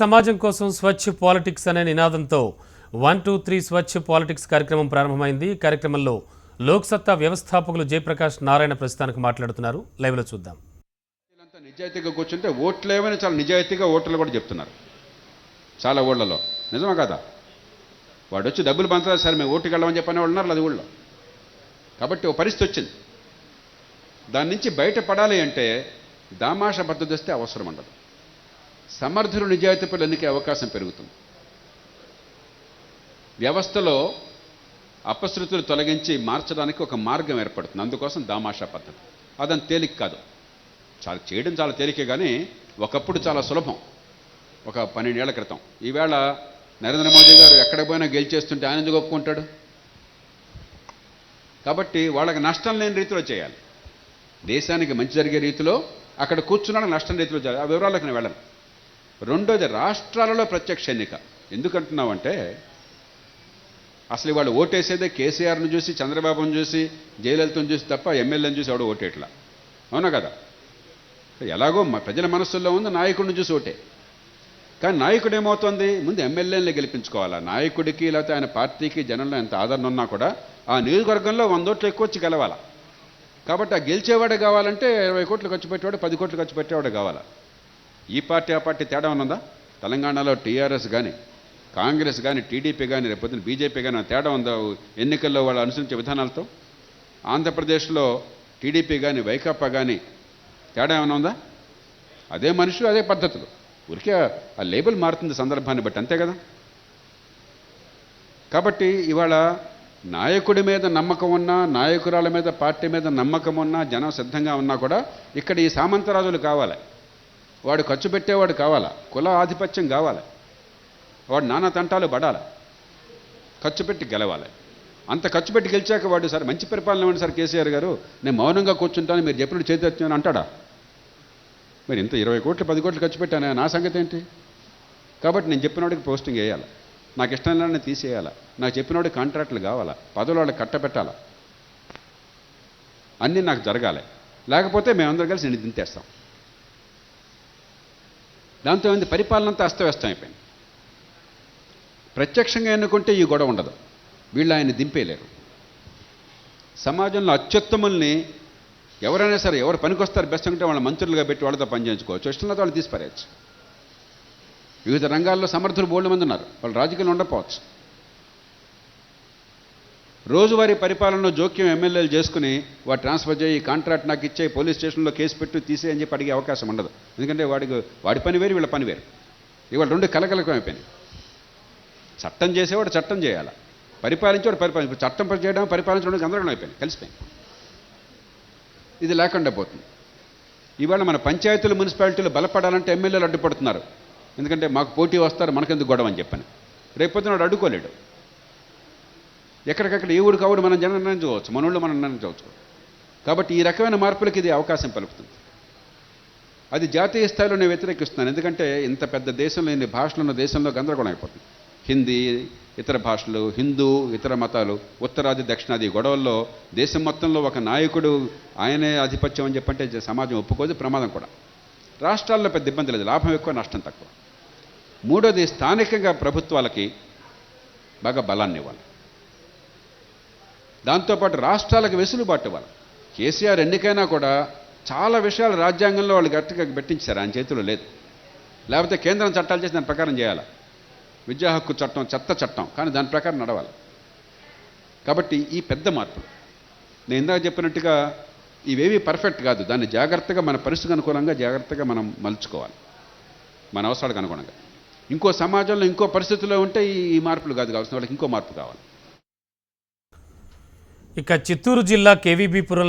సమాజం కోసం స్వచ్ఛ పాలిటిక్స్ అనే నినాదంతో 123 స్వచ్ఛ పాలిటిక్స్ కార్యక్రమం ప్రారంభమైంది. ఈ కార్యక్రమంలో లోక్సత్తా వ్యవస్థాపకులు జయప్రకాష్ నారాయణ ప్రస్తుతానికి మాట్లాడుతున్నారు. లైవ్ లో చూద్దాం. నిజాయితీగా కూర్చుంటే ఓట్లేమని చాలా నిజాయితీగా ఓటర్లు కూడా చెప్తున్నారు. చాలా ఊళ్ళలో నిజమా కదా? వాడు వచ్చి డబ్బులు పంచలేదు సార్ మేము ఓటుకి వెళ్ళమని చెప్పనే వాళ్ళు ఉన్నారు అది ఊళ్ళో. కాబట్టి ఓ పరిస్థితి వచ్చింది. దాని నుంచి బయటపడాలి అంటే దామాషా పద్ధతి వస్తే అవసరం ఉండదు. సమర్థులు నిజాయితీ పనులు ఎన్నికే అవకాశం పెరుగుతుంది. వ్యవస్థలో అపశృతులు తొలగించి మార్చడానికి ఒక మార్గం ఏర్పడుతుంది. అందుకోసం దామాషా పద్ధతి. అదని తేలిక కాదు. చేయడం చాలా తేలికే కానీ ఒకప్పుడు చాలా సులభం. ఒక 12 ఏళ్ల క్రితం. ఈవేళ నరేంద్ర మోదీ గారు ఎక్కడ పోయినా గెలిచేస్తుంటే ఆయన ఎందుకు ఒప్పుకుంటాడు? కాబట్టి వాళ్ళకి నష్టం లేని రీతిలో చేయాలి. దేశానికి మంచి జరిగే రీతిలో అక్కడ కూర్చున్నాడు నష్టం రీతిలో చేయాలి. ఆ వివరాలకు నేను వెళ్ళను. రెండోది రాష్ట్రాలలో ప్రత్యక్ష ఎన్నిక. ఎందుకంటున్నామంటే అసలు వాళ్ళు ఓటేసేదే కేసీఆర్ను చూసి చంద్రబాబును చూసి జయలలితను చూసి తప్ప ఎమ్మెల్యేని చూసి ఎవడో ఓటేట్లా. అవునా కదా? ఎలాగో ప్రజల మనస్సుల్లో ఉంది నాయకుడిని చూసి ఓటే. కానీ నాయకుడు ఏమవుతుంది? ముందు ఎమ్మెల్యేని గెలిపించుకోవాలా. నాయకుడికి లేకపోతే ఆయన పార్టీకి జనంలో ఎంత ఆదరణ ఉన్నా కూడా ఆ నియోజకవర్గంలో 100 ఓట్లు ఎక్కువ వచ్చి గెలవాలా. కాబట్టి ఆ గెలిచేవాడే కావాలంటే 20 కోట్లు ఖర్చు పెట్టేవాడు 10 కోట్లు ఖర్చు పెట్టేవాడు కావాలా. ఈ పార్టీ ఆ పార్టీ తేడా ఉన్నదా? తెలంగాణలో టీఆర్ఎస్ కానీ కాంగ్రెస్ కానీ టీడీపీ కానీ రేపొద్దున బీజేపీ కానీ తేడా ఉందా ఎన్నికల్లో వాళ్ళు అనుసరించే విధానాలతో? ఆంధ్రప్రదేశ్లో టీడీపీ కానీ వైకాపా కానీ తేడా ఏమైనా ఉందా? అదే మనుషులు అదే పద్ధతులు. ఊరికే ఆ లేబుల్ మారుతుంది సందర్భాన్ని బట్టి, అంతే కదా? కాబట్టి ఇవాళ నాయకుడి మీద నమ్మకం ఉన్నా నాయకురాల మీద పార్టీ మీద నమ్మకం ఉన్నా జనం సిద్ధంగా ఉన్నా కూడా ఇక్కడ ఈ సామంతరాజులు కావాలి. వాడు ఖర్చు పెట్టేవాడు కావాలా. కుల ఆధిపత్యం కావాలి. వాడు నానా తంటాలు పడాలి. ఖర్చు పెట్టి గెలవాలి. అంత ఖర్చు పెట్టి గెలిచాక వాడు సార్ మంచి పరిపాలన ఇవ్వండి సార్ కేసీఆర్ గారు నేను మౌనంగా కూర్చుంటాను మీరు చెప్పినట్టు చేతెత్తాను అంటాడా? మరి ఇంత 20 కోట్లు 10 కోట్లు ఖర్చు పెట్టాను నా సంగతి ఏంటి? కాబట్టి నేను చెప్పినోడికి పోస్టింగ్ వేయాలి. నాకు ఇష్టం లేని తీసేయాలా. నాకు చెప్పినోడికి కాంట్రాక్టులు కావాలా. పదవులు వాళ్ళకి కట్టబెట్టాలా. అన్నీ నాకు జరగాలి. లేకపోతే మేమందరం కలిసి నేను దింతేస్తాం. దాంతో ఏంది పరిపాలన అంతా అస్తవ్యస్తం అయిపోయింది. ప్రత్యక్షంగా ఎన్నుకుంటే ఈ గొడవ ఉండదు. వీళ్ళు ఆయన దింపేయలేరు. సమాజంలో అత్యుత్తముల్ని ఎవరైనా సరే ఎవరు పనికొస్తారు బెస్ట్ అంటే వాళ్ళ మంత్రులుగా పెట్టి వాళ్ళతో పని చేయించుకోవచ్చు. ఇష్టం లేదు వాళ్ళు తీసిపారేయచ్చు. వివిధ రంగాల్లో సమర్థులు బోల్డ్ మంది ఉన్నారు. వాళ్ళు రాజకీయాలు ఉండకపోవచ్చు. రోజువారీ పరిపాలనలో జోక్యం ఎమ్మెల్యేలు చేసుకుని వాడు ట్రాన్స్ఫర్ చేయి కాంట్రాక్ట్ నాకు ఇచ్చే పోలీస్ స్టేషన్లో కేసు పెట్టు తీసే అని చెప్పి అడిగే అవకాశం ఉండదు. ఎందుకంటే వాడి పని వేరు వీళ్ళ పని వేరు. ఇవాళ రెండు కలకలకం అయిపోయినాయి. చట్టం చేసేవాడు చట్టం చేయాలి. పరిపాలించేవాడు పరిపాలించు. చట్టం చేయడం పరిపాలించడం గందరగోళం అయిపోయింది. కలిసిపోయింది. ఇది లేకుండా పోతుంది. ఇవాళ మన పంచాయతీలు మున్సిపాలిటీలు బలపడాలంటే ఎమ్మెల్యేలు అడ్డుపడుతున్నారు. ఎందుకంటే మాకు పోటీ వస్తారు మనకెందుకు గొడవ అని చెప్పని. రేపొద్దున వాడు అడ్డుకోలేడు. ఎక్కడికక్కడ ఏ ఊరికి ఆవుడు మనం జనం నిర్ణయించుకోవచ్చు. మన ఊళ్ళో మనం నిర్ణయించవచ్చు. కాబట్టి ఈ రకమైన మార్పులకి ఇది అవకాశం పలుకుతుంది. అది జాతీయ స్థాయిలో నేను వ్యతిరేకిస్తున్నాను. ఎందుకంటే ఇంత పెద్ద దేశంలో ఇన్ని భాషలు ఉన్న దేశంలో గందరగోళం అయిపోతుంది. హిందీ ఇతర భాషలు హిందూ ఇతర మతాలు ఉత్తరాది దక్షిణాది గొడవల్లో దేశం మొత్తంలో ఒక నాయకుడు ఆయనే ఆధిపత్యం అని చెప్పంటే సమాజం ఒప్పుకోదు. ప్రమాదం కూడా. రాష్ట్రాల్లో పెద్ద ఇబ్బంది లేదు. లాభం ఎక్కువ నష్టం తక్కువ. మూడోది స్థానికంగా ప్రభుత్వాలకి బాగా బలాన్ని ఇవ్వాలి. దాంతోపాటు రాష్ట్రాలకు వెసులుబాటు ఇవ్వాలి. కేసీఆర్ ఎన్నికైనా కూడా చాలా విషయాలు రాజ్యాంగంలో వాళ్ళు గట్టిగా పెట్టించారు. ఆయన చేతిలో లేదు. లేకపోతే కేంద్రం చట్టాలు చేసి దాని ప్రకారం చేయాలి. విద్యా హక్కు చట్టం చెత్త చట్టం కానీ దాని ప్రకారం నడవాలి. కాబట్టి ఈ పెద్ద మార్పులు నేను ఇందాక చెప్పినట్టుగా ఇవేవి పర్ఫెక్ట్ కాదు. దాన్ని జాగ్రత్తగా మన పరిస్థితికి అనుకూలంగా జాగ్రత్తగా మనం మలుచుకోవాలి. మన అవసరాలకు అనుగుణంగా. ఇంకో సమాజంలో ఇంకో పరిస్థితుల్లో ఉంటే ఈ మార్పులు కాదు కావాల్సిన వాళ్ళకి ఇంకో మార్పు కావాలి. ఇక చిత్తూరు జిల్లా కేవీబీపురం